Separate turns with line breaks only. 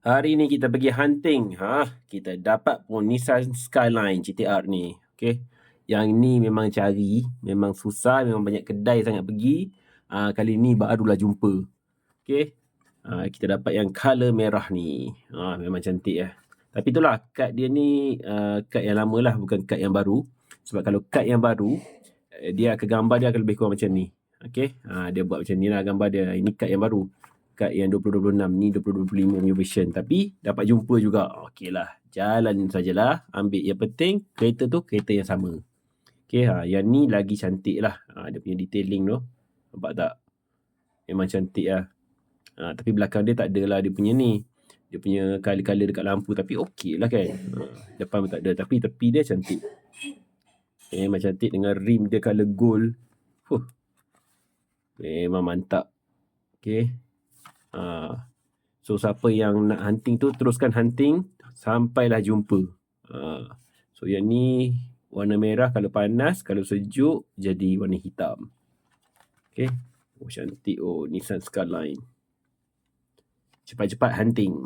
Hari ni kita pergi hunting. Kita dapat pun Nissan Skyline GTR ni. Okay. Yang ni memang cari, memang susah, memang banyak kedai sangat pergi. Kali ni barulah jumpa. Okay. Kita dapat yang color merah ni. Memang cantik ya. Tapi itulah, kad dia ni kad yang lama lah, bukan kad yang baru. Sebab kalau kad yang baru, dia akan gambar dia akan lebih kurang macam ni. Okay. Dia buat macam ni lah gambar dia. Ini kad yang baru. Kad yang 2026 ni 2025 punya version. Tapi dapat jumpa juga. Okey lah. Jalan sajalah. Ambil yang penting kereta tu kereta yang sama. Okey, yang ni lagi cantik lah. Dia punya detailing tu. Nampak tak? Memang cantik lah. Tapi belakang dia tak ada lah dia punya ni. Dia punya color-color dekat lampu. Tapi okey lah kan. Depan pun tak ada. Tapi tepi dia cantik. Memang cantik dengan rim dia color gold. Memang mantap. Okey. So siapa yang nak hunting tu teruskan hunting sampailah jumpa. So yang ni warna merah kalau panas, kalau sejuk jadi warna hitam. Okay. Cantik Nissan Skyline. Cepat-cepat hunting.